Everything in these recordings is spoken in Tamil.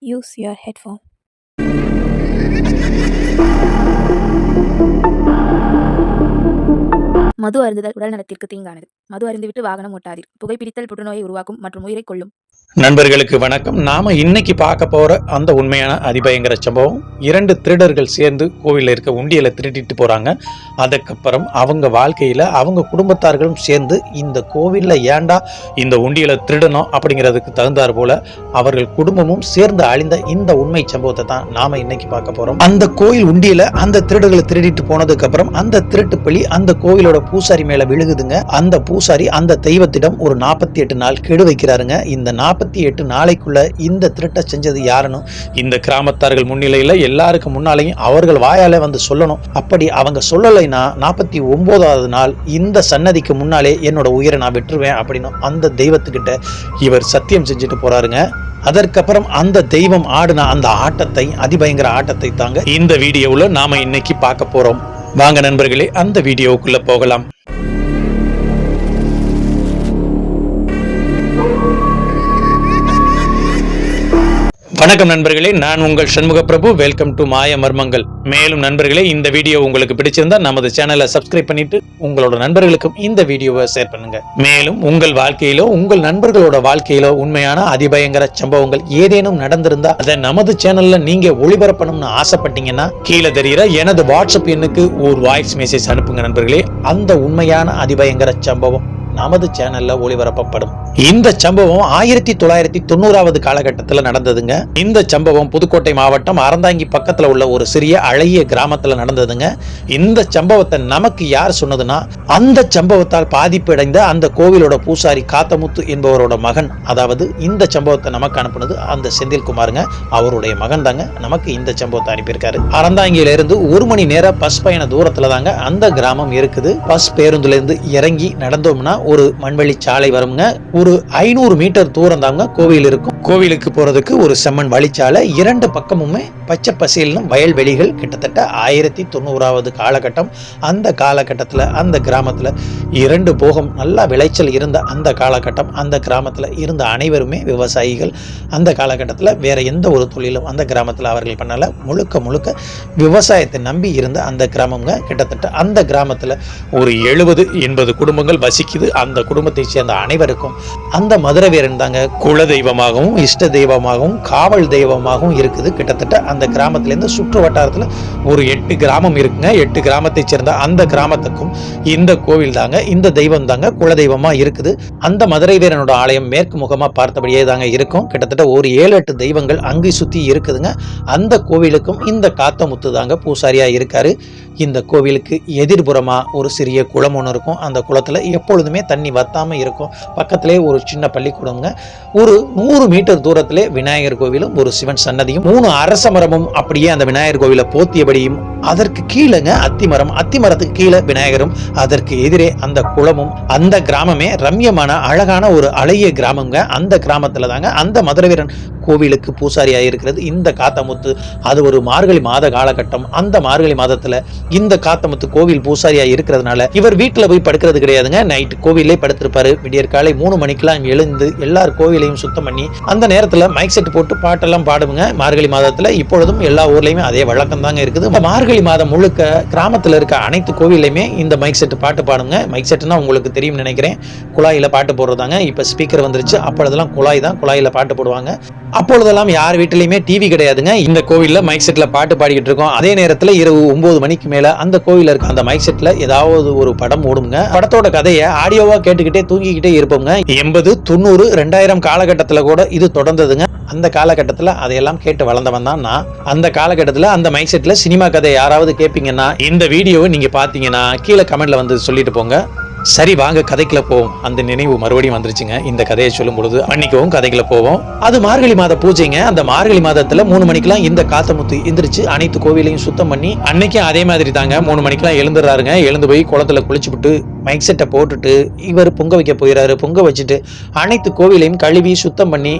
Use your headphone. மது அருந்துதல் உடல் நலத்திற்கு தீங்கானது. மது அருந்திவிட்டு வாகனம் ஓட்டாதீர். புகைப்பிடித்தல் புற்றுநோயை உருவாக்கும் மற்றும் உயிரை கொல்லும். நண்பர்களுக்கு வணக்கம். நாம இன்னைக்கு பார்க்க போற அந்த உண்மையான அதிபயங்கர சம்பவம், 2 திருடர்கள் சேர்ந்து கோவிலில் இருக்க உண்டியலை திருடிட்டு போறாங்க. அதுக்கப்புறம் அவங்க வாழ்க்கையில அவங்க குடும்பத்தார்களும் சேர்ந்து இந்த கோவில்ல ஏண்டா இந்த உண்டியலை திருடணும் அப்படிங்கிறதுக்கு தகுந்தார் போல அவர்கள் குடும்பமும் சேர்ந்து அழிந்த இந்த உண்மை சம்பவத்தை தான் நாம இன்னைக்கு பார்க்க போறோம். அந்த கோயில் உண்டியலை அந்த திருடர்களை திருடிட்டு போனதுக்கு அப்புறம் அந்த திருட்டு பழி அந்த கோவிலோட பூசாரி மேல விழுகுதுங்க. அந்த பூசாரி அந்த தெய்வத்திடம் ஒரு 48 நாள் கெடு வைக்கிறாருங்க. இந்த 48 நாளைக்குள்ள இந்த திருட்ட செஞ்சது யாருன்னு இந்த கிராமத்தார்கள் முன்னிலையில எல்லாருக்கும் முன்னாலையும் அவர்கள் வாயால வந்து சொல்லணும். அப்படி அவங்க சொல்லலைன்னா 49வது நாள் இந்த சன்னதிக்கு முன்னாலே என்னோட உயிரை நான் விட்டுருவேன் அப்படின்னு அந்த தெய்வத்துக்கிட்ட இவர் சத்தியம் செஞ்சுட்டு போறாருங்க. அதற்கப்புறம் அந்த தெய்வம் ஆடின அந்த ஆட்டத்தை, அதிபயங்கர ஆட்டத்தை தாங்க இந்த வீடியோவில் நாம இன்னைக்கு பார்க்க போறோம். வாங்க நண்பர்களே, அந்த வீடியோவுக்குள்ள போகலாம். வணக்கம் நண்பர்களே, நான் உங்கள் சண்முக பிரபு. வெல்கம் டு மாய மர்மங்கள். மேலும் நண்பர்களே, இந்த வீடியோ உங்களுக்கு பிடிச்சிருந்தா நமது சேனலை சப்ஸ்கிரைப் பண்ணிட்டு உங்களோட நண்பர்களுக்கும் இந்த வீடியோவை ஷேர் பண்ணுங்க. மேலும் உங்கள் வாழ்க்கையிலோ உங்கள் நண்பர்களோட வாழ்க்கையிலோ உண்மையான அதிபயங்கர சம்பவங்கள் ஏதேனும் நடந்திருந்தா அதை நமது சேனல்ல நீங்க ஒளிபரப்பணும்னு ஆசைப்பட்டீங்கன்னா கீழே தெரிகிற எனது வாட்ஸ்அப் எண்ணுக்கு ஒரு வாய்ஸ் மெசேஜ் அனுப்புங்க நண்பர்களே. அந்த உண்மையான அதிபயங்கர சம்பவம் நமது சேனல்ல ஒளிபரப்பப்படும். இந்த சம்பவம் 1990வது காலகட்டத்தில் நடந்ததுங்க. இந்த சம்பவம் புதுக்கோட்டை மாவட்டம் அறந்தாங்கி பக்கத்துல உள்ள ஒரு சிறிய அழகிய கிராமத்துல நடந்ததுங்க. இந்த சம்பவத்தை நமக்கு யார் சொன்னதுன்னா, அந்த சம்பவத்தால் பாதிப்பு அடைந்த அந்த கோவிலோட பூசாரி காத்தமுத்து என்பவரோட மகன். அதாவது இந்த சம்பவத்தை நமக்கு அனுப்புனது அந்த செந்தில்குமாருங்க. அவருடைய மகன் தாங்க நமக்கு இந்த சம்பவத்தை அனுப்பியிருக்காரு. அறந்தாங்கியில இருந்து 1 மணி நேர பஸ் பயண தூரத்துல தாங்க அந்த கிராமம் இருக்குது. பஸ் பேருந்துல இருந்து இறங்கி நடந்தோம்னா ஒரு மண்வெளி சாலை வருங்க. ஒரு 500 மீட்டர் தூரம் தாங்க கோவில் இருக்கும். கோவிலுக்கு போறதுக்கு ஒரு செம்மண் வழிச்சாலை, 2 பக்கமுமே பச்சை பசேல்னு வயல்வெளிகள். கிட்டத்தட்ட 1990வது காலகட்டம். அந்த காலகட்டத்தில் அந்த கிராமத்தில் 2 போகம் நல்லா விளைச்சல் இருந்த அந்த காலகட்டம். அந்த கிராமத்தில் இருந்த அனைவருமே விவசாயிகள். அந்த காலகட்டத்தில் வேற எந்த ஒரு தொழிலும் அந்த கிராமத்தில் அவர்கள் பண்ணல. முழுக்க முழுக்க விவசாயத்தை நம்பி இருந்த அந்த கிராமங்க. கிட்டத்தட்ட அந்த கிராமத்தில் ஒரு 70-80 குடும்பங்கள் வசிக்குது. அந்த குடும்பத்தை சேர்ந்த அனைவருக்கும் அந்த மதுரை வீரன் தாங்க குல தெய்வமாகவும் இஷ்ட தெய்வமாகவும் காவல் தெய்வமாகவும் இருக்குது. கிட்டத்தட்ட அந்த கிராமத்திலேருந்து சுற்று வட்டாரத்தில் ஒரு 8 கிராமம் இருக்குங்க. 8 கிராமத்தை சேர்ந்த அந்த கிராமத்துக்கும் இந்த கோவில் தாங்க, இந்த தெய்வம் தாங்க குல தெய்வமா இருக்குது. அந்த மதுரை வீரனோட ஆலயம் மேற்கு முகமா பார்த்தபடியே தாங்க இருக்கும். கிட்டத்தட்ட ஒரு 7-8 தெய்வங்கள் அங்கு சுத்தி இருக்குதுங்க. அந்த கோவிலுக்கும் இந்த காத்தமுத்து தாங்க பூசாரியா இருக்காரு. இந்த கோவிலுக்கு எதிர்புறமா ஒரு சிறிய குளம் ஒன்று இருக்கும். அந்த குளத்துல எப்பொழுதுமே தண்ணி வத்தாம இருக்கும். பக்கத்திலே ஒரு சின்ன பள்ளிக்கூடம்ங்க. ஒரு 100 மீட்டர் தூரத்திலே விநாயகர் கோவிலும் ஒரு சிவன் சன்னதியும் 3 அரச மரமும் அப்படியே அந்த விநாயகர் கோவிலை போத்தியபடியும், அதற்கு கீழேங்க அத்திமரம், அத்திமரத்துக்கு கீழே விநாயகரும், அதற்கு எதிரே அந்த குளமும். அந்த கிராமமே ரம்யமான அழகான ஒரு அழகிய கிராமங்க. அந்த கிராமத்துல தாங்க அந்த மதுரை வீரன் கோவிலுக்கு பூசாரியா இருக்கிறது இந்த காத்தமுத்து. அது ஒரு மார்கழி மாத காலகட்டம். அந்த மார்கழி மாதத்துல இந்த காத்தமுத்து கோவில் பூசாரியா இருக்கிறதுனால இவர் வீட்டுல போய் படுக்கிறது கிடையாதுங்க. நைட் கோவிலே படுத்திருப்பாரு. விடியற் காலை 3 மணிக்கெல்லாம் எழுந்து எல்லார் கோவிலையும் சுத்தம் பண்ணி அந்த நேரத்துல மைக் செட் போட்டு பாட்டெல்லாம் பாடுங்க. மார்கழி மாதத்துல இப்பொழுதும் எல்லா ஊர்லயுமே அதே வழக்கம் தாங்க இருக்குது. மார்கழி மாதம் முழுக்க கிராமத்துல இருக்க அனைத்து கோவிலையுமே இந்த மைக் செட் பாட்டு பாடுங்க. மைக் செட்னா உங்களுக்கு தெரியும் நினைக்கிறேன், குழாயில பாட்டு போடுறதாங்க. இப்ப ஸ்பீக்கர் வந்துருச்சு. அப்பொழுதெல்லாம் குழாய் தான், குழாயில பாட்டு போடுவாங்க. அப்பொழுதெல்லாம் யார் வீட்டிலையுமே டிவி கிடையாதுங்க. இந்த கோவில்ல மைக் செட்ல பாட்டு பாடிக்கிட்டு இருக்கோம். அதே நேரத்துல இரவு 9 மணிக்கு மேல அந்த கோவில்ல இருக்க அந்த மைக் செட்ல ஏதாவது ஒரு படம் ஓடுங்க. படத்தோட கதையை ஆடியோவா கேட்டுக்கிட்டே தூங்கிக்கிட்டே இருப்போங்க. 80, 90, 2000 காலகட்டத்துல கூட இது தொடர்ந்ததுங்க. அந்த காலகட்டத்துல அதையெல்லாம் கேட்டு வளர்ந்தவன் தான் நான். அந்த காலகட்டத்துல அந்த மைக் செட்ல சினிமா கதை யாராவது கேட்பீங்கன்னா இந்த வீடியோவை நீங்க பாத்தீங்கன்னா கீழே கமெண்ட்ல வந்து சொல்லிட்டு போங்க. சரி, வாங்க கதைக்குள்ள போவோம். அந்த நினைவு மறுபடியும் வந்துருச்சுங்க. இந்த கதையை சொல்லும் பொழுது அன்னைக்கும் கதைக்குள்ள போவோம். அது மார்கழி மாத பூஜைங்க. அந்த மார்கழி மாதத்துல 3 மணிக்கெல்லாம் இந்த காத்தமுத்து எந்திரிச்சு அனைத்து கோவிலையும் சுத்தம் பண்ணி, அன்னைக்கும் அதே மாதிரி தாங்க 3 மணிக்கெல்லாம் எழுந்துடுறாருங்க. எழுந்து போய் குளத்துல குளிச்சு விட்டு மைக் செட்டை போட்டுட்டு இவர் பொங்க வைக்க போயிடாரு. பொங்க வச்சுட்டு அனைத்து கோவிலையும் கழுவி சுத்தம் பண்ணி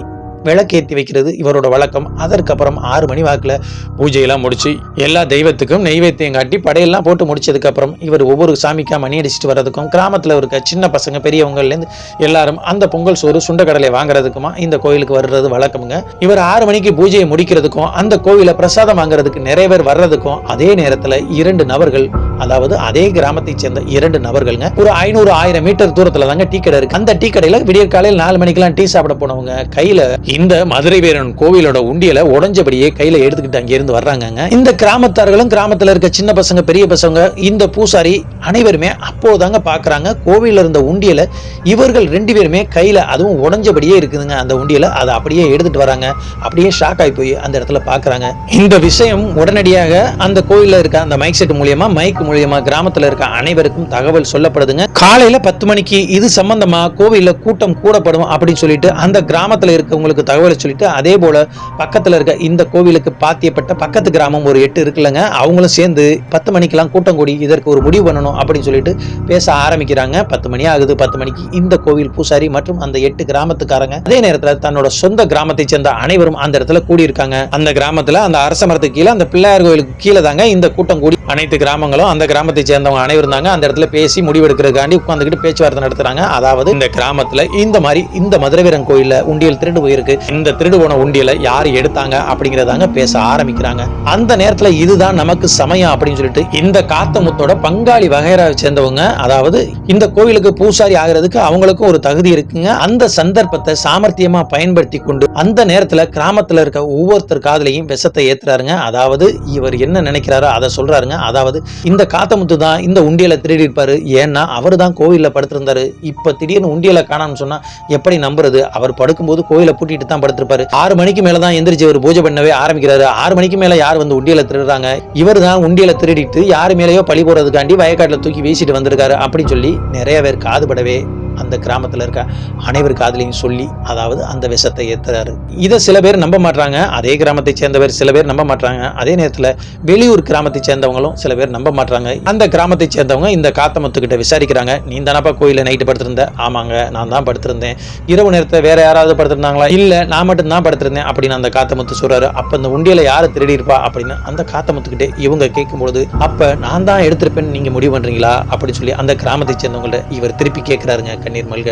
விளக்கேற்றி வைக்கிறது இவரோட வழக்கம். அதற்கப்புறம் 6 மணி வாக்கில் பூஜையெல்லாம் முடிச்சு எல்லா தெய்வத்துக்கும் நெய்வேத்தியம் காட்டி படையெல்லாம் போட்டு முடிச்சதுக்கப்புறம் இவர் ஒவ்வொரு சாமிக்காக மணி அடிச்சுட்டு வர்றதுக்கும் கிராமத்தில் இருக்க சின்ன பசங்க பெரியவங்கலேருந்து எல்லாரும் அந்த பொங்கல் சோறு சுண்டக்கடலை வாங்குறதுக்குமா இந்த கோயிலுக்கு வர்றது வழக்கமுங்க. இவர் 6 மணிக்கு பூஜையை முடிக்கிறதுக்கும் அந்த கோவிலை பிரசாதம் வாங்குறதுக்கு நிறைய பேர் வர்றதுக்கும் அதே நேரத்தில் 2 நபர்கள், அதாவது அதே கிராமத்தை சேர்ந்த 2 நபர்கள்ங்க, ஒரு 500-1000 மீட்டர் தூரத்துல தாங்க டீ கடை இருக்கு. அந்த டீ கடையில விடியற் காலையில் 4 மணிக்கெல்லாம் டீ சாப்பிட போனவங்க கையில இந்த மதுரை வீரன் கோவிலோட உண்டியலை உடஞ்சபடியே கையில எடுத்துக்கிட்டு அங்க இருந்து வர்றாங்க. இந்த கிராமத்தார்களும் கிராமத்துல இருக்க சின்ன பசங்க பெரிய பசங்க இந்த பூசாரி அனைவருமே அப்போதாங்க பாக்குறாங்க கோவில இருந்த உண்டியலை இவர்கள் 2 பேருமே கையில, அதுவும் உடஞ்சபடியே இருக்குதுங்க அந்த உண்டியலை, அதை அப்படியே எடுத்துட்டு வராங்க. அப்படியே ஷாக் ஆகி போய் அந்த இடத்துல பாக்குறாங்க. இந்த விஷயம் உடனடியாக அந்த கோவில்ல இருக்க அந்த மைக் செட் மூலியமா கிராமத்துல இருக்க அனைவருக்கும் தகவல் சொல்லப்படுதுங்க. காலையில 10 மணிக்கு இது சம்பந்தமா கோவில்ல கூட்டம் கூடப்படும் அப்படின்னு சொல்லிட்டு அந்த கிராமத்துல இருக்கவங்களுக்கு தகவலை சொல்லிட்டு, அதே போல பக்கத்துல இருக்க இந்த கோவிலுக்கு பாத்தியப்பட்ட பக்கத்து கிராமம் ஒரு 8 இருக்குல்லங்க, அவங்களும் சேர்ந்து 10 மணிக்கெல்லாம் கூட்டம் கூடி இதற்கு ஒரு முடிவு பண்ணணும் அப்படின்னு சொல்லிட்டு பேச ஆரம்பிக்கிறாங்க. 10 மணி ஆகுது. 10 மணிக்கு இந்த கோவில் பூசாரி மற்றும் அந்த 8 கிராமத்துக்காரங்க அதே நேரத்துல தன்னோட சொந்த கிராமத்தை சேர்ந்த அனைவரும் அந்த இடத்துல கூடியிருக்காங்க. அந்த கிராமத்துல அந்த அரச மரத்துக்கு கீழே அந்த பிள்ளையார் கோயிலுக்கு கீழே தாங்க இந்த கூட்டம் கூடி அனைத்து கிராமங்களும் அந்த கிராமத்தை சேர்ந்தவங்க அனைவரும் தாங்க அந்த இடத்துல பேசி முடிவெடுக்கிறதுக்காண்டி உட்கார்ந்துக்கிட்டு பேச்சுவார்த்தை நடத்துறாங்க. அதாவது இந்த கிராமத்துல இந்த மாதிரி இந்த மதுரை வீரன் கோயில்ல உண்டியல் திருடு போயிருக்கு, இந்த திருடு போன உண்டியலை யார் எடுத்தாங்க அப்படிங்கறதாங்க பேச ஆரம்பிக்கிறாங்க. அந்த நேரத்துல இதுதான் நமக்கு சமயம் அப்படின்னு சொல்லிட்டு இந்த காத்தமுத்தோட பங்காளி வகையராவை சேர்ந்தவங்க, அதாவது இந்த கோவிலுக்கு பூசாரி ஆகிறதுக்கு அவங்களுக்கும் ஒரு தகுதி இருக்குங்க, அந்த சந்தர்ப்பத்தை சாமர்த்தியமா பயன்படுத்தி கொண்டு அந்த நேரத்துல கிராமத்துல இருக்க ஒவ்வொருத்தர் காதலையும் விஷத்தை ஏத்துறாருங்க. அதாவது இவர் என்ன நினைக்கிறாரோ அதை சொல்றாருங்க. அதாவது இந்த காத்தமுத்து தான் இந்த உண்டியலை திருடி இருப்பாரு, ஏன்னா அவரு தான் கோவில்ல படுத்திருந்தாரு, இப்ப திடீர்னு உண்டியலை காணான்னு சொன்னா எப்படி நம்புறது, அவர் படுக்கும்போது கோயிலை பூட்டிட்டு தான் படுத்திருப்பாரு, 6 மணிக்கு மேலதான் எந்திரிச்சு அவர் பூஜை பண்ணவே ஆரம்பிக்கிறாரு, 6 மணிக்கு மேல யார் வந்து உண்டியலை திருடுறாங்க, இவர் தான் உண்டியலை திருடிட்டு யாரு மேலேயோ பழி போறதுக்காண்டி வயக்காட்டுல தூக்கி வீசிட்டு வந்திருக்காரு அப்படின்னு சொல்லி நிறைய பேர் காதுபடவே அந்த கிராமத்துல இருக்க அனைவர் காதலையும் சொல்லி, அதாவது அந்த விஷத்தை ஏத்துறாரு. இதை சில பேர் நம்ப மாட்டாங்க, அதே கிராமத்தை சேர்ந்தவர் சில பேர் நம்ப மாட்டாங்க, அதே நேரத்துல வெளியூர் கிராமத்தை சேர்ந்தவங்களும் சில பேர் நம்ப மாட்டாங்க. அந்த கிராமத்தை சேர்ந்தவங்க இந்த காத்தமுத்து கிட்ட விசாரிக்கிறாங்க. நீ தானப்பா கோயில நைட்டு படுத்திருந்த? ஆமாங்க, நான் தான் படுத்திருந்தேன். இரவு நேரத்தை வேற யாராவது படுத்திருந்தாங்களா? இல்ல, நான் மட்டும் தான் படுத்திருந்தேன் அப்படின்னு அந்த காத்தமுத்து சொல்றாரு. அப்ப இந்த உண்டியலை யாரு திருடி இருப்பா அப்படின்னு அந்த காத்தமுத்துக்கிட்டே இவங்க கேட்கும்போது, அப்ப நான் தான் எடுத்திருப்பேன்னு நீங்க முடிவு பண்றீங்களா அப்படின்னு சொல்லி அந்த கிராமத்தை சேர்ந்தவங்கள்ட்ட இவர் திருப்பி கேட்கிறாருங்க கண்ணீர் மல்க.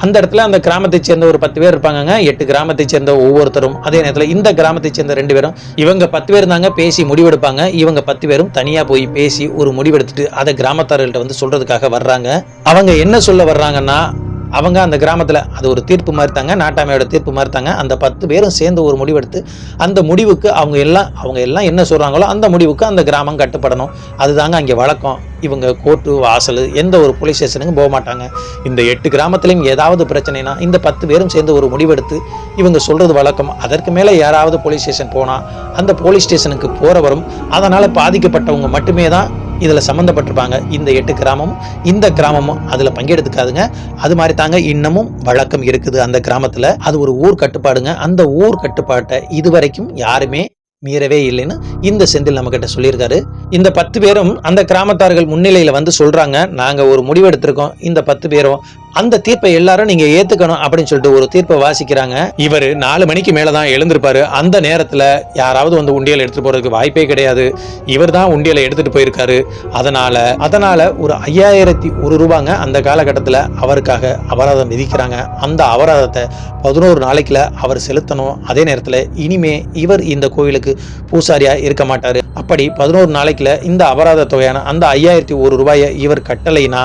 அந்த இடத்துல அந்த கிராமத்தை சேர்ந்த ஒரு 10 பேர் இருப்பாங்க, 8 கிராமத்தை சேர்ந்த ஒவ்வொருத்தரும், அதே நேரத்தில் இந்த கிராமத்தை சேர்ந்த 2 பேரும், இவங்க 10 பேர் தாங்க பேசி முடிவெடுப்பாங்க. இவங்க 10 பேரும் தனியா போய் பேசி ஒரு முடிவெடுத்துட்டு அதை கிராமத்தார்கள்ட்ட வந்து சொல்றதுக்காக வர்றாங்க. அவங்க என்ன சொல்ல வர்றாங்கன்னா, அவங்க அந்த கிராமத்தில் அது ஒரு தீர்ப்பு மாதிரி தாங்க, நாட்டாமையோட தீர்ப்பு மாதிரி தாங்க. அந்த 10 பேரும் சேர்ந்து ஒரு முடிவெடுத்து அந்த முடிவுக்கு அவங்க எல்லாம் என்ன சொல்றாங்களோ அந்த முடிவுக்கு அந்த கிராமம் கட்டுப்படணும். அதுதாங்க அங்கே வழக்கம். இவங்க கோர்ட்டு வாசல் எந்த ஒரு போலீஸ் ஸ்டேஷனுக்கும் போக மாட்டாங்க. இந்த 8 கிராமத்திலையும் ஏதாவது பிரச்சனைனா இந்த 10 பேரும் சேர்ந்து ஒரு முடிவெடுத்து இவங்க சொல்றது வழக்கம். அதற்கு மேலே யாராவது போலீஸ் ஸ்டேஷன் போனால் அந்த போலீஸ் ஸ்டேஷனுக்கு போறவரும் அதனால பாதிக்கப்பட்டவங்க மட்டுமே தான் இதுல சம்பந்தப்பட்டிருப்பாங்க. இந்த 8 கிராமமும் இந்த கிராமமும் அதுல பங்கெடுத்துக்காதுங்க. அது மாதிரி தாங்க இன்னமும் வழக்கம் இருக்குது அந்த கிராமத்துல. அது ஒரு ஊர் கட்டுப்பாடுங்க. அந்த ஊர் கட்டுப்பாட்டை இதுவரைக்கும் யாருமே மீறவே இல்லைன்னு இந்த செந்தில் நம்ம கிட்ட சொல்லியிருக்காரு. இந்த 10 பேரும் அந்த கிராமத்தார்கள் முன்னிலையில வந்து சொல்றாங்க, நாங்க ஒரு முடிவெடுத்திருக்கோம், இந்த 10 பேரும் அந்த தீர்ப்பை எல்லாரும் நீங்க ஏத்துக்கணும் அப்படின்னு சொல்லிட்டு ஒரு தீர்ப்பை வாசிக்கிறாங்க. இவர் 4 மணிக்கு மேலதான் எழுந்திருப்பாரு. அந்த நேரத்துல யாராவது வந்து உண்டியல் எடுத்துட்டு போறதுக்கு வாய்ப்பே கிடையாது. இவர் தான் உண்டியலை எடுத்துட்டு போயிருக்காரு. அதனால ஒரு 5001 ரூபாங்க அந்த காலகட்டத்தில் அவருக்காக அபராதம் விதிக்கிறாங்க. அந்த அபராதத்தை 11 நாளைக்குல அவர் செலுத்தணும். அதே நேரத்தில் இனிமே இவர் இந்த கோவிலுக்கு பூசாரியா இருக்க மாட்டாரு. அப்படி 11 நாளைக்குல இந்த அபராத தொகையான அந்த 5001 ரூபாயை இவர் கட்டளைனா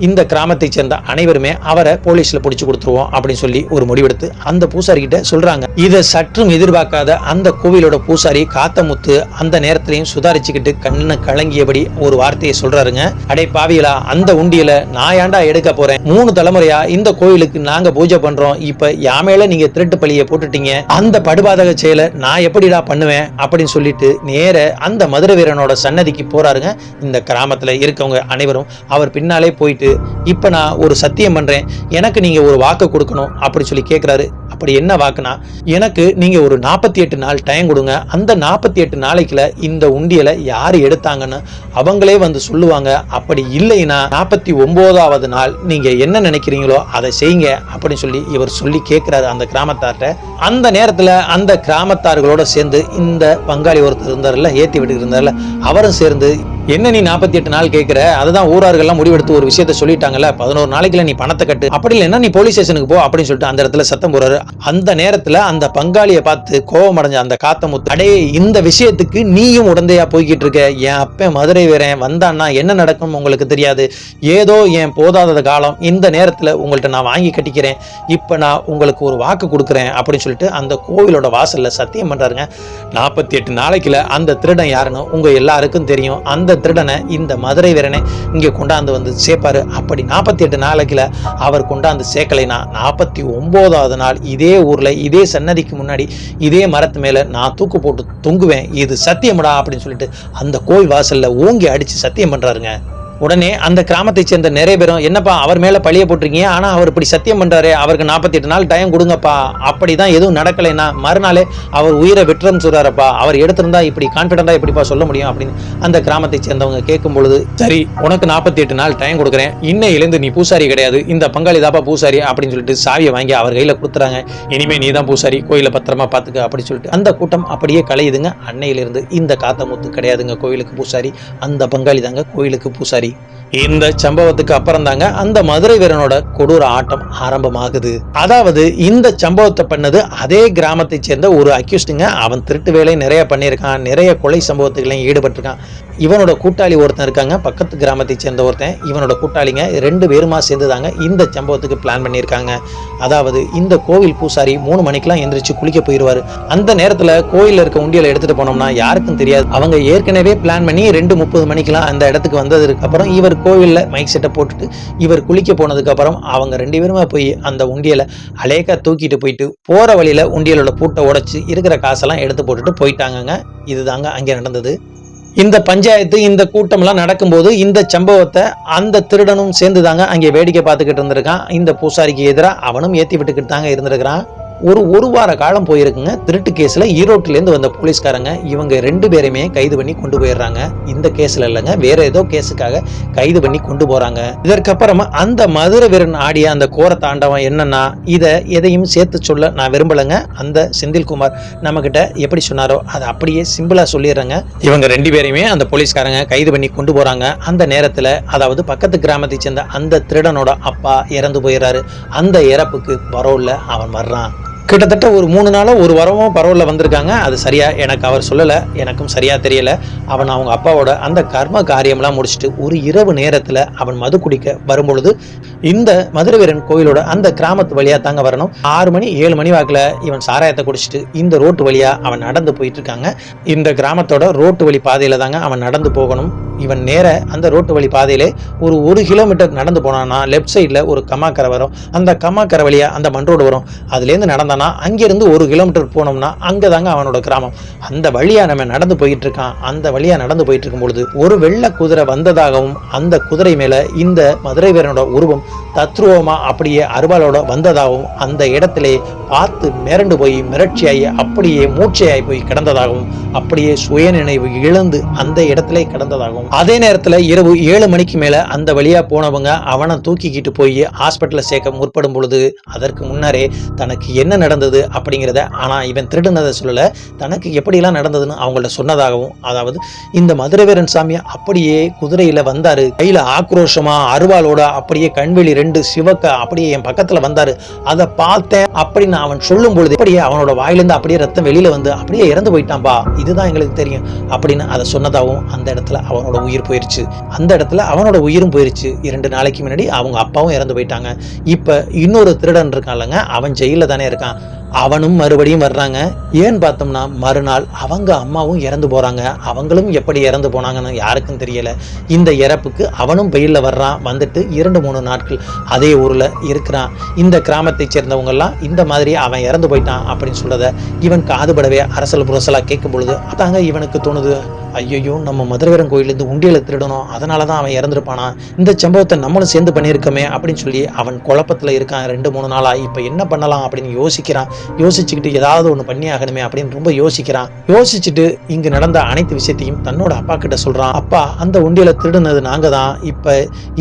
இந்த கிராமத்தை சேர்ந்த அனைவருமே அவரை போலீஸ்ல பிடிச்சு கொடுத்துருவோம் அப்படின்னு சொல்லி ஒரு முடிவெடுத்து அந்த பூசாரி கிட்ட சொல்றாங்க. இதை சற்றும் எதிர்பார்க்காத அந்த கோவிலோட பூசாரி காத்தமுத்து அந்த நேரத்திலையும் சுதாரிச்சுக்கிட்டு கண்ணு கலங்கியபடி ஒரு வார்த்தையை சொல்றாருங்க. அடே பாவிகளா, அந்த உண்டியலை நான் ஏன்டா எடுக்க போறேன்? 3 தலைமுறையா இந்த கோவிலுக்கு நாங்க பூஜை பண்றோம், இப்ப யாமேல நீங்க திருட்டு பழியை போட்டுட்டீங்க, அந்த படுபாதக செயலை நான் எப்படிடா பண்ணுவேன் அப்படின்னு சொல்லிட்டு நேர அந்த மதுரை வீரனோட சன்னதிக்கு போறாருங்க. இந்த கிராமத்துல இருக்கவங்க அனைவரும் அவர் பின்னாலே போயிட்டு சொல்லிட்டு இப்ப நான் ஒரு சத்தியம் பண்றேன், எனக்கு நீங்க ஒரு வாக்கு கொடுக்கணும் அப்படி சொல்லி கேட்கிறாரு. அப்படி என்ன வாக்குனா, எனக்கு நீங்க ஒரு 48 நாள் டைம் கொடுங்க, அந்த 48 நாளைக்குல இந்த உண்டியலை யாரு எடுத்தாங்கன்னு அவங்களே வந்து சொல்லுவாங்க. அப்படி இல்லைன்னா 49வது நாள் நீங்க என்ன நினைக்கிறீங்களோ அதை செய்யுங்க அப்படின்னு சொல்லி இவர் சொல்லி கேட்கிறாரு அந்த கிராமத்தார்ட்ட. அந்த நேரத்துல அந்த கிராமத்தார்களோட சேர்ந்து இந்த பங்காளி ஒருத்தர் இருந்தார்ல, ஏத்தி விட்டு இருந்தார்ல, அவரும் சேர்ந்து என்ன நீ 48 நாள் கேட்கிற, அதுதான் ஊரார்கள்லாம் முடிவெடுத்து ஒரு விஷயத்த சொல்லிட்டாங்கல்ல, 11 நாளைக்குல நீ பணத்தை கட்டு, அப்படி இல்லைன்னா நீ போலீஸ் ஸ்டேஷனுக்கு போ அப்படின்னு சொல்லிட்டு அந்த இடத்துல சத்தம் போறாரு. அந்த நேரத்துல அந்த பங்காளியை பார்த்து கோபம் அடைஞ்ச அந்த காத்தமுத்து, அடே இந்த விஷயத்துக்கு நீயும் உடந்தையா போய்கிட்டு இருக்க, என் அப்பன் மதுரை வீரன் வந்தான்னா என்ன நடக்கும் உங்களுக்கு தெரியாது, ஏதோ என் போதாத காலம், இந்த நேரத்துல உங்கள்ட்ட நான் வாங்கி கட்டிக்கிறேன், இப்ப நான் உங்களுக்கு ஒரு வாக்கு கொடுக்குறேன் அப்படின்னு சொல்லிட்டு அந்த கோவிலோட வாசல்ல சத்தியம் பண்றாருங்க. 48 நாளைக்குல அந்த திருடன் யாருன்னு உங்க எல்லாருக்கும் தெரியும். அந்த திருடனை இந்த மதுரை வீரனை இங்க கொண்டாந்து வந்து சேர்ப்பாரு. அப்படி 48 நாளைக்குல அவர் கொண்டாந்து சேர்க்கலைனா 49வது நாள் இதே ஊர்ல இதே சன்னதிக்கு முன்னாடி இதே மரத்து மேல நான் தூக்கு போட்டு தொங்குவேன், இது சத்தியமடா அப்படின்னு சொல்லிட்டு அந்த கோயில் வாசல்ல ஓங்கி அடிச்சு சத்தியம் பண்றாருங்க. உடனே அந்த கிராமத்தை சேர்ந்த நிறைய பேரும், என்னப்பா அவர் மேல பழிய போட்டிருக்கீங்க, ஆனா அவர் இப்படி சத்தியம் பண்றாரு, அவருக்கு 48 நாள் டைம் கொடுங்கப்பா, அப்படிதான் எதுவும் நடக்கலைன்னா மறுநாளே அவர் உயிரை விட்டுறன்னு சொல்றாருப்பா, அவர் எடுத்திருந்தா இப்படி கான்பிடண்டா எப்படிப்பா சொல்ல முடியும் அப்படின்னு அந்த கிராமத்தை சேர்ந்தவங்க கேட்கும் பொழுது, சரி உனக்கு 48 நாள் டைம் கொடுக்குறேன், இன்னையிலேருந்து நீ பூசாரி கிடையாது, இந்த பங்காளி தாப்பா பூசாரி அப்படின்னு சொல்லிட்டு சாவியை வாங்கி அவர் கையில கொடுத்துறாங்க. இனிமே நீ தான் பூசாரி, கோயிலை பத்திரமா பாத்துக்க அப்படின்னு சொல்லிட்டு அந்த கூட்டம் அப்படியே கலையுதுங்க. அன்னையிலிருந்து இந்த காத்தமுத்து கிடையாதுங்க கோயிலுக்கு பூசாரி, அந்த பங்காளி தாங்க கோயிலுக்கு பூசாரி. இந்த சம்பவத்துக்கு அப்புறம் தாங்க அந்த மதுரை வீரனோட கொடூர ஆட்டம் ஆரம்பமாகுது. அதாவது இந்த சம்பவத்தை பண்ணது அதே கிராமத்தை சேர்ந்த ஒரு அக்யூஸ்டுங்க. அவன் திருட்டு வேலை நிறைய பண்ணியிருக்கான், நிறைய கொலை சம்பவத்துகளையும் ஈடுபட்டிருக்கான். இவனோட கூட்டாளி ஒருத்தன் இருக்காங்க, பக்கத்து கிராமத்தை சேர்ந்த ஒருத்தன். இவனோட கூட்டாளிங்க 2 பேருமா சேர்ந்து தாங்க இந்த சம்பவத்துக்கு பிளான் பண்ணியிருக்காங்க. அதாவது இந்த கோவில் பூசாரி 3 மணிக்கெல்லாம் எந்திரிச்சு குளிக்க போயிடுவாரு. அந்த நேரத்துல கோயில்ல இருக்க உண்டியலை எடுத்துட்டு போனோம்னா யாருக்கும் தெரியாது. அவங்க ஏற்கனவே பிளான் பண்ணி 2:30 மணிக்கெல்லாம் அந்த இடத்துக்கு வந்ததுக்கு அப்புறம் இவர் கோவில்ல மைக் செட்டை போட்டுட்டு இவர் குளிக்க போனதுக்கு அப்புறம் அவங்க 2 பேருமே போய் அந்த உண்டியலை அலேக்கா தூக்கிட்டு போயிட்டு போற வழியில உண்டியலோட பூட்டை உடைச்சு இருக்கிற காசெல்லாம் எடுத்து போட்டுட்டு போயிட்டாங்க. இதுதாங்க அங்கே நடந்தது. இந்த பஞ்சாயத்து இந்த கூட்டம்லாம் நடக்கும்போது இந்த சம்பவத்தை அந்த திருடனும் சேர்ந்துதாங்க அங்கே வேடிக்கை பார்த்துக்கிட்டு இருந்திருக்கான். இந்த பூசாரிக்கு எதிராக அவனும் ஏற்றி விட்டுக்கிட்டு தாங்க இருந்திருக்கிறான். ஒரு வார காலம் போயிருக்குங்க. திருட்டு கேஸ்ல ஈரோட்டிலேருந்து வந்த போலீஸ்காரங்க இவங்க 2 பேருமே கைது பண்ணி கொண்டு போயிடுறாங்க. இந்த கேஸ்ல இல்லைங்க, வேற ஏதோ கேஸுக்காக கைது பண்ணி கொண்டு போறாங்க. இதற்கப்புறமா அந்த மதுரை வீரன் ஆடிய அந்த கோர தாண்டவம் என்னன்னா, இதை எதையும் சேர்த்து சொல்ல நான் விரும்பலைங்க. அந்த செந்தில்குமார் நம்ம கிட்ட எப்படி சொன்னாரோ அதை அப்படியே சிம்பிளா சொல்லிடுறாங்க. இவங்க 2 பேரையுமே அந்த போலீஸ்காரங்க கைது பண்ணி கொண்டு போறாங்க. அந்த நேரத்துல அதாவது பக்கத்து கிராமத்தை சேர்ந்த அந்த திருடனோட அப்பா இறந்து போயிடுறாரு. அந்த இறப்புக்கு பரோல்ல அவன் வர்றான். கிட்டத்தட்ட ஒரு 3 நாளோ 1 வாரமோ பரவாயில்ல வந்திருக்காங்க. அது சரியா எனக்கு அவர் சொல்லலை, எனக்கும் சரியா தெரியல. அவன் அவங்க அப்பாவோட அந்த கர்ம காரியம்லாம் முடிச்சுட்டு ஒரு இரவு நேரத்தில் அவன் மது குடிக்க வரும்பொழுது இந்த மதுரை வீரன் கோயிலோட அந்த கிராமத்து வழியா தாங்க வரணும். 6 மணி 7 மணி வாக்கில் இவன் சாராயத்தை குடிச்சிட்டு இந்த ரோட்டு வழியா அவன் நடந்து போயிட்டு இருக்காங்க. இந்த கிராமத்தோட ரோட்டு வழி பாதையில தாங்க அவன் நடந்து போகணும். இவன் நேர அந்த ரோட்டு வழி பாதையிலே ஒரு 1 கிலோமீட்டர் நடந்து போனான்னா லெஃப்ட் சைடில் ஒரு கம்மாக்கரை வரும். அந்த கம்மாக்கரை வழியா அந்த மண் ரோடு வரும். அதுலேருந்து நடந்தானா அங்கிருந்து 1 கிலோமீட்டர் போனோம்னா அங்கே தாங்க அவனோட கிராமம். அந்த வழியா நம்ம நடந்து போயிட்டு இருக்கான். அந்த வழியா நடந்து போயிட்டு இருக்கும் பொழுது ஒரு வெள்ளை குதிரை வந்ததாகவும் அந்த குதிரை மேல இந்த மதுரை வீரனோட உருவம் தத்ரூபமா அப்படியே அருவாளோட வந்ததாகவும் அந்த இடத்திலே பார்த்து மிரண்டு போய் மிரட்சியாகி அப்படியே மூச்சையாகி போய் கிடந்ததாகவும் அப்படியே சுயநினைவு இழந்து அந்த இடத்திலே கிடந்ததாகவும் அதே நேரத்தில் இரவு 7 மணிக்கு மேல அந்த வழியா போனவங்க அவனை தூக்கிக்கிட்டு போய் ஹாஸ்பிட்டலில் சேர்க்க முற்படும் பொழுது அதற்கு முன்னரே தனக்கு என்ன நடந்தது அப்படிங்கிறத, ஆனா இவன் திருடுனதை சொல்லல, தனக்கு எப்படியெல்லாம் நடந்ததுன்னு அவங்கள்ட்ட சொன்னதாகவும், அதாவது இந்த மதுரை வீரன் சாமி அப்படியே குதிரையில வந்தாரு, கையில ஆக்ரோஷமா அருவாளோட அப்படியே கண்வெளி 2 சிவக்க அப்படியே என் பக்கத்துல வந்தாரு, அதை பார்த்தேன் அப்படின்னு அவன் சொல்லும் பொழுது அப்படியே அவனோட வாயிலிருந்து அப்படியே ரத்தம் வெளியில வந்து அப்படியே இறந்து போயிட்டான்பா, இதுதான் எங்களுக்கு தெரியும் அப்படின்னு அதை சொன்னதாகவும் அந்த இடத்துல அவனோட உயிர் போயிருச்சு. அந்த இடத்துல அவனோட உயிரும் போயிருச்சு. 2 நாளைக்கு முன்னாடி அவங்க அப்பாவும் இறந்து போயிட்டாங்க. இப்ப இன்னொரு திருடன் இருக்கான்லங்க, அவன் ஜெயில தானே இருக்கான். அவனும் மறுபடியும் வர்றாங்க. ஏன்னு பார்த்தோம்னா மறுநாள் அவங்க அம்மாவும் இறந்து போறாங்க. அவங்களும் எப்படி இறந்து போனாங்கன்னு யாருக்கும் தெரியல. இந்த இறப்புக்கு அவனும் வெயில்ல வர்றான். வந்துட்டு 2-3 நாட்கள் அதே ஊர்ல இருக்கிறான். இந்த கிராமத்தை சேர்ந்தவங்க எல்லாம் இந்த மாதிரி அவன் இறந்து போயிட்டான் அப்படின்னு சொல்றத இவன் காதுபடவே அரசல் புரசலா கேட்கும் பொழுது அதாங்க இவனுக்கு தோணுது, ஐயோ நம்ம மதுரவீரன் கோயிலேருந்து உண்டியலை திருடணும், அதனால தான் அவன் இறந்துருப்பானா, இந்த சம்பவத்தை நம்மளும் சேர்ந்து பண்ணியிருக்கோமே அப்படின்னு சொல்லி அவன் குழப்பத்தில் இருக்கான் 2-3 நாளாக. இப்போ என்ன பண்ணலாம் அப்படின்னு யோசிக்கிறான். யோசிச்சுக்கிட்டு ஏதாவது ஒன்று பண்ணி ஆகணுமே அப்படின்னு ரொம்ப யோசிக்கிறான். யோசிச்சுட்டு இங்கு நடந்த அனைத்து விஷயத்தையும் தன்னோட அப்பா கிட்ட சொல்கிறான். அப்பா, அந்த உண்டியலை திருடுனது நாங்கள் தான். இப்போ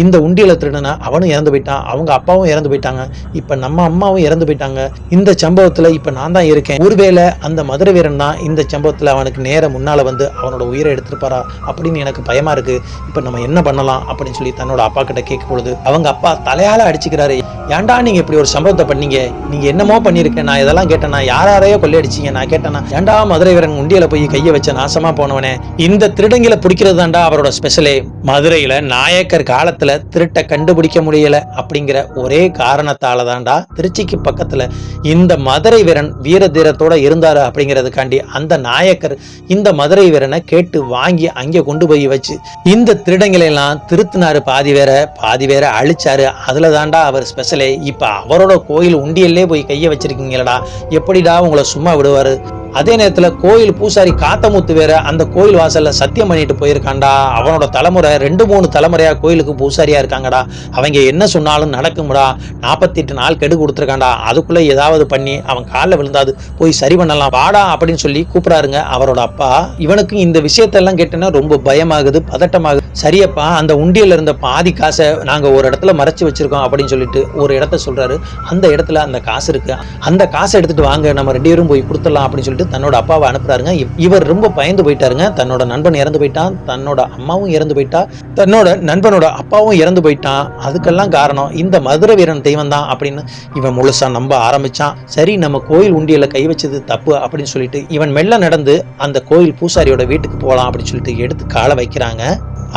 இந்த உண்டியலை திருடுனா அவனும் இறந்து போயிட்டான், அவங்க அப்பாவும் இறந்து போயிட்டாங்க, இப்போ நம்ம அம்மாவும் இறந்து போயிட்டாங்க. இந்த சம்பவத்தில் இப்போ நான் தான் இருக்கேன். ஒருவேளை அந்த மதுரை வீரன் தான் இந்த சம்பவத்தில் அவனுக்கு நேர முன்னால் வந்து அவனோட உயிரை எடுத்துருப்பாரா அப்படின்னு எனக்கு பயமா இருக்கு. இப்போ நம்ம என்ன பண்ணலாம் அப்படின்னு சொல்லி தன்னோட அப்பா கிட்ட கேட்கும் பொழுது அவங்க அப்பா தலையால அடிச்சுக்கிறாரு. ஏன்டா நீங்க இப்படி ஒரு சம்பவத்தை பண்ணீங்க, நீங்க என்னமோ பண்ணிருக்கேன், நான் இதெல்லாம் கேட்டேனா, யாரையோ கொள்ளையடிச்சீங்க, நான் கேட்டேனா, ஏன்டா மதுரை வீரன் உண்டியல போய் கையை வச்ச நாசமா போனவனே, இந்த திருடங்களை பிடிக்கிறது தான்டா அவரோட ஸ்பெஷலே. மதுரையில நாயக்கர் காலத்துல திருட்டை கண்டுபிடிக்க முடியல அப்படிங்கிற ஒரே காரணத்தால தான்டா திருச்சிக்கு பக்கத்துல இந்த மதுரை வீரன் வீர தீரத்தோட இருந்தாரு அப்படிங்கிறதுக்காண்டி அந்த நாயக்கர் இந்த மதுரை வீரனை கேட்டு வாங்கி அங்கே கொண்டு போய் வச்சு இந்த திருடங்களை எல்லாம் திருத்தினாரு. பாதி வேற அழிச்சாரு. அதுல தாண்டா அவர் ஸ்பெஷலே. இப்ப அவரோட கோயில் உண்டியல்லே போய் கைய வச்சிருக்கீங்களடா, எப்படிடா உங்களை சும்மா விடுவாரு? அதே நேரத்துல கோயில் பூசாரி காத்தமுத்து வேற அந்த கோயில் வாசல்ல சத்தியம் பண்ணிட்டு போயிருக்காண்டா. அவனோட தலைமுறை 2-3 தலைமுறையா கோயிலுக்கு பூசாரியா இருக்காங்கடா. அவங்க என்ன சொன்னாலும் நடக்கும்டா. 48 நாள் கெடு கொடுத்துருக்காண்டா. அதுக்குள்ள ஏதாவது பண்ணி அவன் காலில் விழுந்தாது போய் சரி பண்ணலாம் வாடா அப்படின்னு சொல்லி கூப்பிடாருங்க அவரோட அப்பா. இவனுக்கும் இந்த விஷயத்தெல்லாம் கேட்டேன்னா ரொம்ப பயமாகுது, பதட்டமாகுது. சரியப்பா, அந்த உண்டியல்ல இருந்த பாதி காசை நாங்க ஒரு இடத்துல மறைச்சு வச்சிருக்கோம் அப்படின்னு சொல்லிட்டு ஒரு இடத்த சொல்றாரு. அந்த இடத்துல அந்த காசு இருக்கு, அந்த காசை எடுத்துட்டு வாங்க, நம்ம 2 பேரும் போய் கொடுத்துடலாம் அப்படின்னு சொல்லிட்டு தன்னோட அப்பாவை அனுப்புறாருங்க. இவர் ரொம்ப பயந்து போயிட்டாருங்க. தன்னோட நண்பன் இறந்து போயிட்டான், தன்னோட அம்மாவும் இறந்து போயிட்டா, தன்னோட நண்பனோட அப்பாவும் இறந்து போயிட்டான். அதுக்கெல்லாம் காரணம் இந்த மதுரை வீரன் தெய்வம் தான் அப்படின்னு இவன் முழுசா நம்ப ஆரம்பிச்சான். சரி, நம்ம கோயில் உண்டியல கை வச்சது தப்பு அப்படின்னு சொல்லிட்டு இவன் மெல்ல நடந்து அந்த கோயில் பூசாரியோட வீட்டுக்கு போகலாம் அப்படின்னு சொல்லிட்டு எடுத்து காலை வைக்கிறாங்க.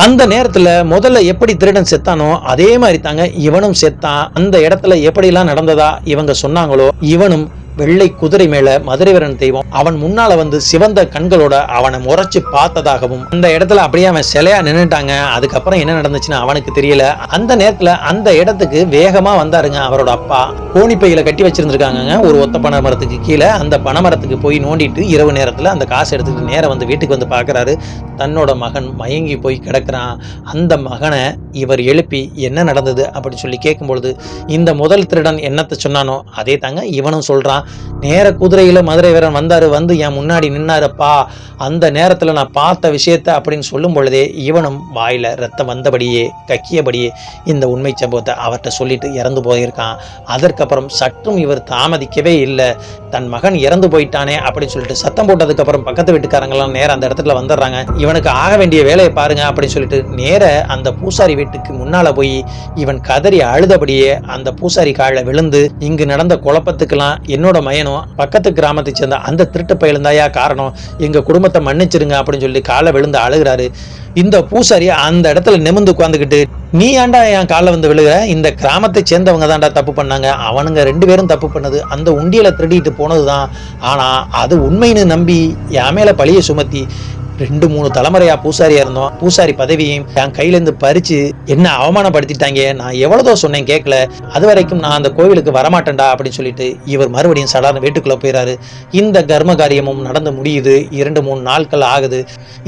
அந்த நேரத்துல முதல்ல எப்படி திருடன் செத்தானோ அதே மாதிரி தாங்க இவனும் செத்தான். அந்த இடத்துல எப்படிலாம் நடந்ததா இவங்க சொன்னாங்களோ, இவனும் வெள்ளை குதிரை மேல மதுரை வீரன் தெய்வம் அவன் முன்னால வந்து சிவந்த கண்களோட அவனை முறைச்சு பார்த்ததாகவும், அந்த இடத்துல அப்படியே அவன் சிலையா நின்னுட்டாங்க. அதுக்கப்புறம் என்ன நடந்துச்சுன்னு அவனுக்கு தெரியல. அந்த நேரத்துல அந்த இடத்துக்கு வேகமா வந்தாருங்க அவரோட அப்பா. கோணிப்பையில கட்டி வச்சிருந்திருக்காங்க ஒரு ஒத்த பனை மரத்துக்கு கீழே. அந்த பனைமரத்துக்கு போய் நோண்டிட்டு இரவு நேரத்துல அந்த காசை எடுத்துக்கிட்டு நேரம் வந்து வீட்டுக்கு வந்து பாக்குறாரு. தன்னோட மகன் மயங்கி போய் கிடக்குறான். அந்த மகனை இவர் எழுப்பி என்ன நடந்தது அப்படின்னு சொல்லி கேட்கும்பொழுது இந்த முதல் திருடன் என்னத்தை சொன்னானோ அதே தாங்க இவனும் சொல்றான். நேர குதிரையில மதுரை வீரன் வந்தாரு, வந்து என் முன்னாடி நின்னாருப்பா, அந்த நேரத்துல நான் பார்த்த விஷயத்த அப்படின்னு சொல்லும் பொழுதே இவனும் வாயில ரத்தம் வந்தபடியே கக்கியபடியே இந்த உண்மை சம்பவத்தை அவர்கிட்ட சொல்லிட்டு இறந்து போயிருக்கான். அதற்கப்புறம் சற்றும் இவர் தாமதிக்கவே இல்லை. தன் மகன் இறந்து போயிட்டானே அப்படின்னு சொல்லிட்டு சத்தம் போட்டதுக்கு அப்புறம் பக்கத்து வீட்டுக்காரங்களாம் நேர அந்த இடத்துல வந்துடுறாங்க. இவனுக்கு ஆக வேண்டிய வேலையை பாருங்க அப்படின்னு சொல்லிட்டு நேர அந்த பூசாரி வீட்டுக்கு முன்னால போய் இவன் கதறி அழுதபடியே அந்த பூசாரி காலில் விழுந்து, இங்கு நடந்த குழப்பத்துக்கெல்லாம் என்னோட மயனும் பக்கத்து கிராமத்தை சேர்ந்த அந்த திருட்டு பயிலுந்தாயா காரணம், எங்க குடும்பத்தை மன்னிச்சிருங்க அப்படின்னு சொல்லி காலை விழுந்து அழுகிறாரு. இந்த பூசாரி அந்த இடத்துல நிமிர்ந்து உட்காந்துக்கிட்டு, நீ ஏன்டா என் காலில் வந்து விழுகிற, இந்த கிராமத்தை சேர்ந்தவங்க தான்டா தப்பு பண்ணாங்க, அவனுங்க 2 பேரும் தப்பு பண்ணது அந்த உண்டியலை திருடிட்டு போனதுதான், ஆனா அது உண்மைன்னு நம்பி என் மேல பழிய சுமத்தி 2-3 தலைமுறையா பூசாரியா இருந்தோம், பூசாரி பதவியையும் என் கையிலேருந்து பறிச்சு என்ன அவமானப்படுத்திட்டாங்க, நான் எவ்வளவுதோ சொன்னேன் கேட்கல, அது வரைக்கும் நான் அந்த கோவிலுக்கு வரமாட்டேன்டா அப்படின்னு சொல்லிட்டு இவர் மறுபடியும் சாதாரண வீட்டுக்குள்ள போயிறாரு. இந்த கர்ம காரியமும் நடந்து முடியுது. 2-3 நாட்கள் ஆகுது.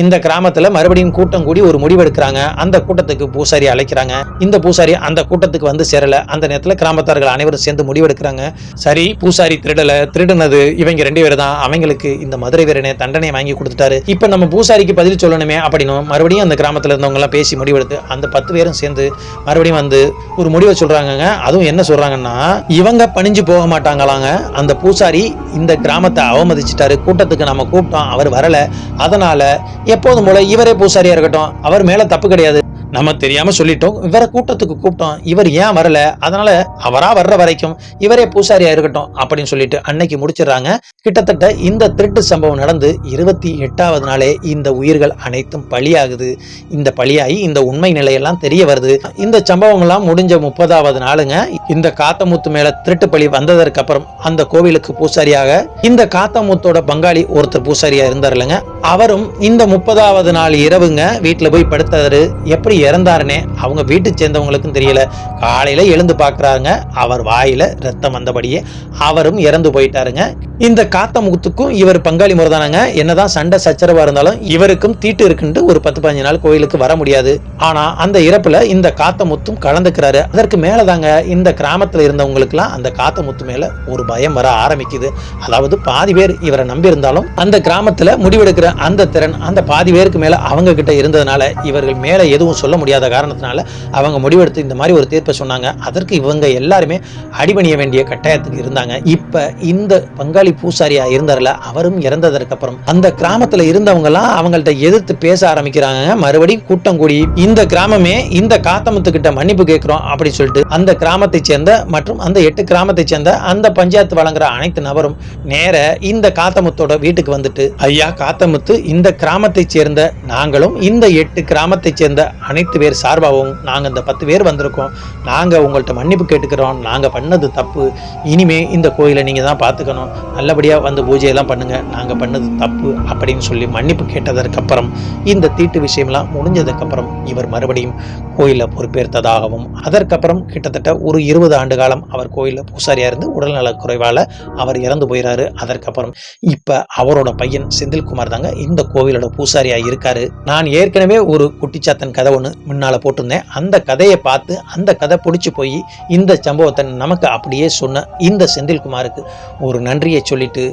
இந்த கிராமத்துல மறுபடியும் கூட்டம் கூடி ஒரு முடிவெடுக்கிறாங்க. அந்த கூட்டத்துக்கு பூசாரி அழைக்கிறாங்க. இந்த பூசாரி அந்த கூட்டத்துக்கு வந்து சேரல. அந்த நேரத்துல கிராமத்தார்கள் அனைவரும் சேர்ந்து முடிவெடுக்கிறாங்க. சரி, பூசாரி திருடல, திருடுனது இவங்க 2 பேர் தான், அவங்களுக்கு இந்த மதுரை வீரனே தண்டனை வாங்கி கொடுத்துட்டாரு. இப்ப நம்ம பூசாரிக்கு பதில் சொல்லணுமே அப்படின்னு மறுபடியும் அந்த கிராமத்துல இருந்தவங்க எல்லாம் பேசி முடிவெடுத்து அந்த 10 பேரும் சேர்ந்து மறுபடியும் வந்து ஒரு முடிவை சொல்றாங்க. அதுவும் என்ன சொல்றாங்கன்னா, இவங்க பணிஞ்சு போக மாட்டாங்களாங்க, அந்த பூசாரி இந்த கிராமத்தை அவமதிச்சிட்டாரு, கூட்டத்துக்கு நம்ம கூப்பிட்டோம் அவர் வரல, அதனால எப்போதும் போல இவரே பூசாரியா இருக்கட்டும், அவர் மேல தப்பு கிடையாது, நம்ம தெரியாம சொல்லிட்டோம், இவரை கூட்டத்துக்கு கூப்பிட்டோம், இவர் ஏன் வரல, அதனால அவரா வர்ற வரைக்கும் இவரே பூசாரியா இருக்கட்டும் அப்படின்னு சொல்லிட்டு அன்னைக்கு முடிச்சிடறாங்க. கிட்டத்தட்ட இந்த திருட்டு சம்பவம் நடந்து 28வது நாளே இந்த உயிர்கள் அனைத்தும் பலியாகுது. இந்த பலியாகி இந்த உண்மை நிலையெல்லாம் தெரிய வருது. இந்த சம்பவம் எல்லாம் முடிஞ்ச 30வது நாளுங்க இந்த காத்தமுத்து மேல திருட்டு பலி வந்ததற்கு அப்புறம் அந்த கோவிலுக்கு பூசாரியாக இந்த காத்தமுத்தோட பங்காளி ஒருத்தர் பூசாரியா இருந்தாருலங்க, அவரும் இந்த 30வது நாள் இரவுங்க வீட்டுல போய் படுத்தாரு. எப்படி இறந்தாருன்னே அவங்க வீட்டு சேர்ந்தவங்களுக்கும் தெரியல. காலையில எழுந்து பாக்குறாங்க, அவர் வாயில ரத்தம் வந்தபடியே அவரும் இறந்து போயிட்டாருங்க. இந்த காத்தமுத்துக்கும் இவர் பங்காளி முறைதானாங்க. என்னதான் சண்டை சச்சரவா இருந்தாலும் இவருக்கும் தீட்டு இருக்குன்ட்டு ஒரு 10-15 நாள் கோயிலுக்கு வர முடியாது. ஆனா அந்த இறப்புல இந்த காத்தமுத்தும் கலந்துக்கிறாரு. அதற்கு மேலதாங்க இந்த கிராமத்துல இருந்தவங்களுக்குலாம் அந்த காத்தமுத்து மேல ஒரு பயம் வர ஆரம்பிக்குது. அதாவது பாதி பேர் இவரை நம்பி இருந்தாலும் அந்த கிராமத்துல முடிவெடுக்கிற அந்த திறன் அந்த பாதி பேருக்கு மேல அவங்க கிட்ட இருந்ததுனால இவர்கள் மேல எதுவும் சொல்ல முடியாத காரணத்தினால அவங்க முடிவெடுத்து இந்த மாதிரி ஒரு தீர்ப்பை சொன்னாங்க. அதற்கு இவங்க எல்லாருமே அடிபணிய வேண்டிய கட்டாயத்துக்கு இருந்தாங்க. இப்ப இந்த பங்காளி பூசாரியா இருந்தார்ல, அவரும் இறந்ததற்கு அப்புறம் அந்த கிராமத்துல இருந்தவங்க எல்லாம் அவங்கள்ட்ட எதிர்த்து பேச ஆரம்பிக்கிறாங்க. மறுபடியும் கூட்டம் கூடி இந்த கிராமமே இந்த காத்தமுத்து கிட்ட மன்னிப்பு கேட்கிறோம் அப்படின்னு சொல்லிட்டு அந்த கிராமத்தை சேர்ந்த மற்றும் அந்த 8 கிராமத்தை சேர்ந்த அந்த பஞ்சாயத்து வழங்குற அனைத்து நபரும் நேர இந்த காத்தமுத்தோட வீட்டுக்கு வந்துட்டு, ஐயா காத்தமுத்து, இந்த கிராமத்தை சேர்ந்த நாங்களும் இந்த 8 கிராமத்தை சேர்ந்த அனைத்து பேர் சார்பாகவும் நாங்க இந்த 10 பேர் வந்திருக்கோம். நாங்க உங்கள்ட்ட மன்னிப்பு கேட்டுக்கிறோம். நாங்க பண்ணது தப்பு. இனிமே இந்த கோயிலை நீங்க தான் பாத்துக்கணும். நல்லபடியா வந்து பூஜையெல்லாம் பண்ணுங்க. நாங்க பண்ணது தப்பு அப்படின்னு சொல்லி மன்னிப்பு கேட்டதற்கு அப்புறம் இந்த தீட்டு விஷயம்லாம் முடிஞ்சதுக்கு அப்புறம் இவர் மறுபடியும் கோயில பொறுப்பேற்றதாகவும் அதற்கப்புறம் கிட்டத்தட்ட ஒரு 20 ஆண்டு காலம் அவர் கோயில பூசாரியா இருந்து உடல்நல குறைவால அவர் இறந்து போயிறாரு. அதற்கப்புறம் இப்ப அவரோட பையன் செந்தில்குமார் தாங்க இந்த கோவிலோட பூசாரியா இருக்காரு. நான் ஏற்கனவே ஒரு குட்டிச்சாத்தன் கதை ஒன்று முன்னால போட்டிருந்தேன். அந்த கதையை பார்த்து அந்த கதை பிடிச்சி போய் இந்த சம்பவத்தை நமக்கு அப்படியே சொன்ன இந்த செந்தில்குமாருக்கு ஒரு நன்றியை சொல்லிட்டு,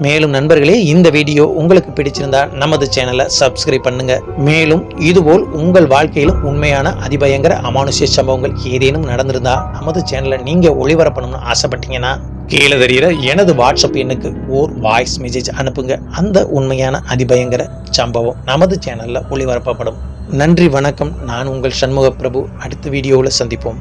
மேலும் நண்பர்களே இந்த வீடியோ உங்களுக்கு பிடிச்சிருந்தா நமது சேனலை சப்ஸ்கிரைப் பண்ணுங்க. மேலும் இதுபோல் உங்கள் வாழ்க்கையிலும் உண்மையான அதிபயங்கர அமானுஷ்ய சம்பவங்கள் ஏதேனும் நடந்திருந்தா நமது சேனலை நீங்க ஒளிபரப்பணும்னு ஆசைப்பட்டீங்கன்னா கீழே தெரிகிற எனது வாட்ஸ்அப் எண்ணுக்கு ஒரு வாய்ஸ் மெசேஜ் அனுப்புங்க. அந்த உண்மையான அதிபயங்கர சம்பவம் நமது சேனல்ல ஒளிபரப்பப்படும். நன்றி, வணக்கம். நான் உங்கள் சண்முக பிரபு. அடுத்த வீடியோவில் சந்திப்போம்.